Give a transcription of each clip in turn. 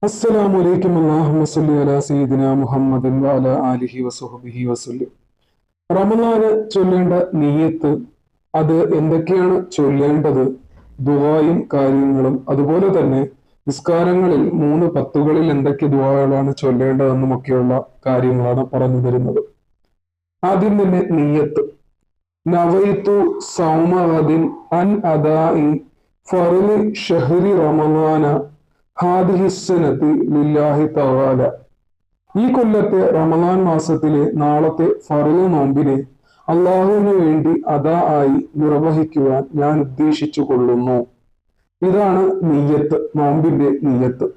അസ്സലാമു അലൈക്കും അല്ലാഹുമ്മ സ്വല്ലി അലാ സയ്യിദിനാ മുഹമ്മദിൻ വഅലാ ആലിഹി വസഹ്ബിഹി വസല്ലം. റമളാന് ചൊല്ലേണ്ട നിയ്യത്ത്, അത് എന്തൊക്കെയാണ് ചൊല്ലേണ്ടത്, ദുആയും കാര്യങ്ങളും, അതുപോലെ തന്നെ നിസ്കാരങ്ങളിൽ 3 പത്തുകളിൽ എന്തൊക്കെ ദുആകളാണ് ചൊല്ലേണ്ടതെന്നുമൊക്കെയുള്ള കാര്യങ്ങളാണ് പറഞ്ഞു തരുന്നത്. ആദ്യം തന്നെ നിയ്യത്ത്. നവൈതു സൗമ ഗദിൻ അൻ അദാഇ ഫർളി ഷഹ്രി റമളാന ഹാദിഹി സനതി ലില്ലാഹി തആല. ഈ കൊല്ലത്തെ റമളാൻ മാസത്തിലെ നാളത്തെ ഫർള് നോമ്പിനെ അള്ളാഹുവിന് വേണ്ടി അദാ ആയി നിർവഹിക്കുവാൻ ഞാൻ ഉദ്ദേശിച്ചു കൊള്ളുന്നു. ഇതാണ് നിയ്യത്ത്, നോമ്പിന്റെ നിയ്യത്ത്.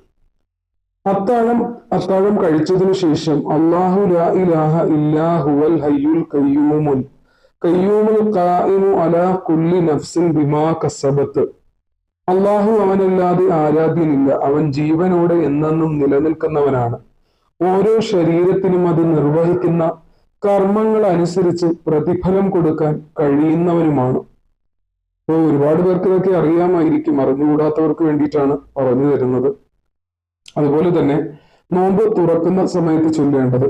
അത്താഴം കഴിച്ചതിനു ശേഷം അല്ലാഹു ലാ ഇലാഹ ഇല്ലാ ഹുവൽ ഹയ്യുൽ ഖയ്യൂമുൽ ഖായിമു അലാ കുല്ലി നഫ്സിൻ ബിമാ കസബത്ത്. അള്ളാഹു അവനല്ലാതെ ആരാധ്യനില്ല, അവൻ ജീവനോടെ എന്നെന്നും നിലനിൽക്കുന്നവനാണ്. ഓരോ ശരീരത്തിനും അത് നിർവഹിക്കുന്ന കർമ്മങ്ങൾ അനുസരിച്ച് പ്രതിഫലം കൊടുക്കാൻ കഴിയുന്നവനുമാണ്. അപ്പോൾ ഒരുപാട് പേർക്ക് ഇതൊക്കെ അറിയാമായിരിക്കും, അറിഞ്ഞുകൂടാത്തവർക്ക് വേണ്ടിയിട്ടാണ് പറഞ്ഞു തരുന്നത്. അതുപോലെ തന്നെ നോമ്പ് തുറക്കുന്ന സമയത്ത് ചൊല്ലേണ്ടത്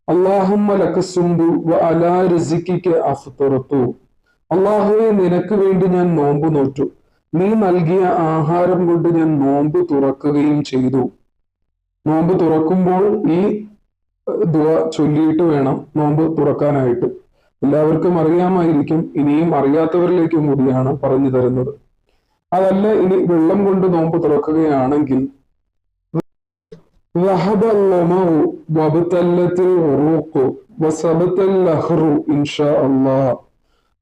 അല്ലാഹുമ്മ ലക സുംദു വ അലാ റിസ്ഖിക അഫ്തറതു. അള്ളാഹുവെ, നിനക്ക് വേണ്ടി ഞാൻ നോമ്പ് നോറ്റു, നീ നൽകിയ ആഹാരം കൊണ്ട് ഞാൻ നോമ്പ് തുറക്കുകയും ചെയ്തു. നോമ്പ് തുറക്കുമ്പോൾ ഈ ദുആ ചൊല്ലിയിട്ട് വേണം നോമ്പ് തുറക്കാനായിട്ട്. എല്ലാവർക്കും അറിയാമായിരിക്കും, ഇനിയും അറിയാത്തവരിലേക്കും കൂടിയാണ് പറഞ്ഞു തരുന്നത്. അതല്ല, ഇനി വെള്ളം കൊണ്ട് നോമ്പ് തുറക്കുകയാണെങ്കിൽ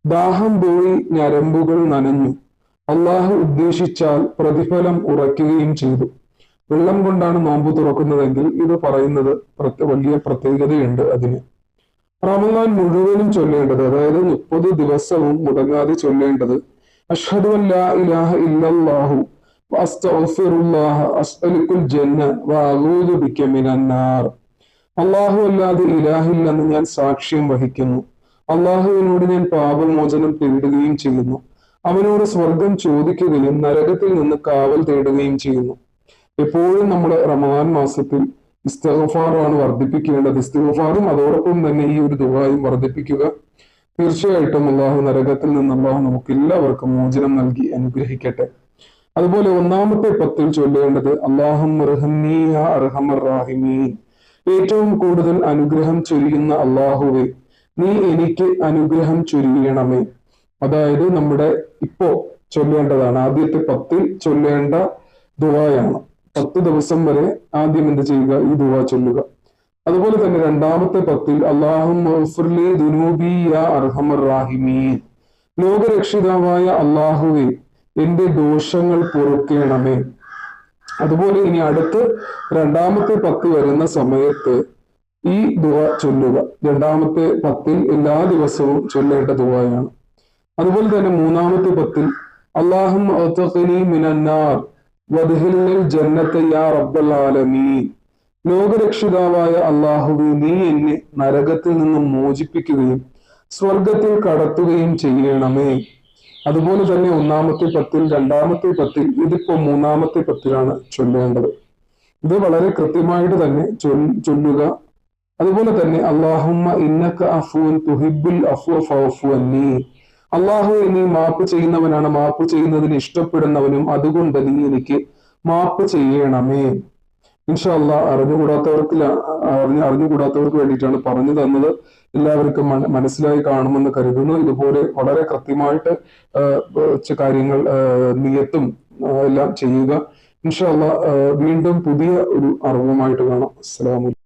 ദാഹം പോയി, ഞരമ്പുകൾ നനഞ്ഞു, അള്ളാഹു ഉദ്ദേശിച്ചാൽ പ്രതിഫലം ഉറയ്ക്കുകയും ചെയ്തു. വെള്ളം കൊണ്ടാണ് നോമ്പ് തുറക്കുന്നതെങ്കിൽ ഇത് പറയുന്നത് വലിയ പ്രത്യേകതയുണ്ട് അതിന്. റമളാൻ മുഴുവനും ചൊല്ലേണ്ടത്, അതായത് 30 ദിവസവും മുടങ്ങാതെ ചൊല്ലേണ്ടത് അഷ്ഹദു അൻ ലാ ഇലാഹ ഇല്ലല്ലാഹു വഅസ്തഗ്ഫിറുല്ലാഹ അസ്അലുൽ ജന്ന വഅഊദു ബിക മിനൻ നാർ. അല്ലാഹു അല്ലാതെ ഇലാഹില്ലെന്ന് ഞാൻ സാക്ഷ്യം വഹിക്കുന്നു, അള്ളാഹുവിനോട് ഞാൻ പാപമോചനം തേടുകയും ചെയ്യുന്നു, അവനോട് സ്വർഗം ചോദിക്കുകയും നരകത്തിൽ നിന്ന് കാവൽ തേടുകയും ചെയ്യുന്നു. എപ്പോഴും നമ്മൾ റമളാൻ മാസത്തിൽ ഇസ്തിഗ്ഫാറാണ് വർദ്ധിപ്പിക്കേണ്ടത്. ഇസ്തിഗ്ഫാറും അതോടൊപ്പം തന്നെ ഈ ഒരു ദുആയും വർദ്ധിപ്പിക്കുക. തീർച്ചയായിട്ടും അള്ളാഹു നരകത്തിൽ നിന്ന് അള്ളാഹു നമുക്ക് എല്ലാവർക്കും മോചനം നൽകി അനുഗ്രഹിക്കട്ടെ. അതുപോലെ 1-ാമത്തെ പത്തിൽ ചൊല്ലേണ്ടത് അല്ലാഹുമ്മ ഇർഹംനി യാ അർഹമർ റാഹിമീൻ. ഏറ്റവും കൂടുതൽ അനുഗ്രഹം ചൊരിയുന്ന അള്ളാഹുവേ, നീ എനിക്ക് അനുഗ്രഹം ചൊരിയണമേ. അതായത് നമ്മുടെ ഇപ്പോ ചൊല്ലേണ്ടതാണ്, ആദ്യത്തെ 10 ചൊല്ലേണ്ട ദുആയാണ്. 10 ദിവസം വരെ ആദ്യം എന്ത് ചെയ്യുക, ഈ ദുആ ചൊല്ലുക. അതുപോലെ തന്നെ 2-ാമത്തെ 10 അല്ലാഹുമ്മ ഗ്ഫിർലി ദുനൂബി യാ അർഹമർ റാഹിമീൻ. ലോകരക്ഷിതാവായ അള്ളാഹുവേ, എന്റെ ദോഷങ്ങൾ പൊറുക്കേണമേ. അതുപോലെ ഇനി അടുത്ത് 2-ാമത്തെ 10 വരുന്ന സമയത്ത് ഈ ദുആ ചൊല്ലുക. 2-ാമത്തെ 10 എല്ലാ ദിവസവും ചൊല്ലേണ്ട ദുആയാണ്. അതുപോലെ തന്നെ 3-ാമത്തെ 10 അല്ലാഹുമ്മ അത്ഖിനി മിനൻ നാർ വദ്ഖിൽനിൽ ജന്നത യാ റബ്ബൽ ആലമീൻ. ലോകരക്ഷിതാവായ അല്ലാഹുവേ, നീ എന്നെ നരകത്തിൽ നിന്നും മോചിപ്പിക്കുകയും സ്വർഗത്തിൽ കടത്തുകയും ചെയ്യണമേ. അതുപോലെ തന്നെ 1-ാമത്തെ 10 2-ാമത്തെ 10 ഇതിപ്പോ 3-ാമത്തെ 10ലാണ് ചൊല്ലേണ്ടത്. ഇത് വളരെ കൃത്യമായിട്ട് തന്നെ ചൊല്ലുക. അതുപോലെ തന്നെ അല്ലാഹുമ്മ ഇന്നക അഫൂൻ തുഹിബ്ബുൽ അഫ്വ ഫഅഫു അന്നി. അള്ളാഹുവേ, നീ മാപ്പ് ചെയ്യുന്നവനാണ്, മാപ്പ് ചെയ്യുന്നതിന് ഇഷ്ടപ്പെടുന്നവനും, അതുകൊണ്ട് നീ എനിക്ക് മാപ്പ് ചെയ്യണമേ. ഇൻഷാ അല്ലാഹ് അറിഞ്ഞുകൂടാത്തവർക്ക് വേണ്ടിയിട്ടാണ് പറഞ്ഞു തന്നത്. എല്ലാവർക്കും മനസ്സിലായി കാണുമെന്ന് കരുതുന്നു. ഇതുപോലെ വളരെ കൃത്യമായിട്ട് കാര്യങ്ങൾ നിയത്തും എല്ലാം ചെയ്യുക. ഇൻഷാ അല്ലാഹ് വീണ്ടും പുതിയ ഒരു അറിവുമായിട്ട് കാണാം. അസ്സലാമു അലൈക്കും.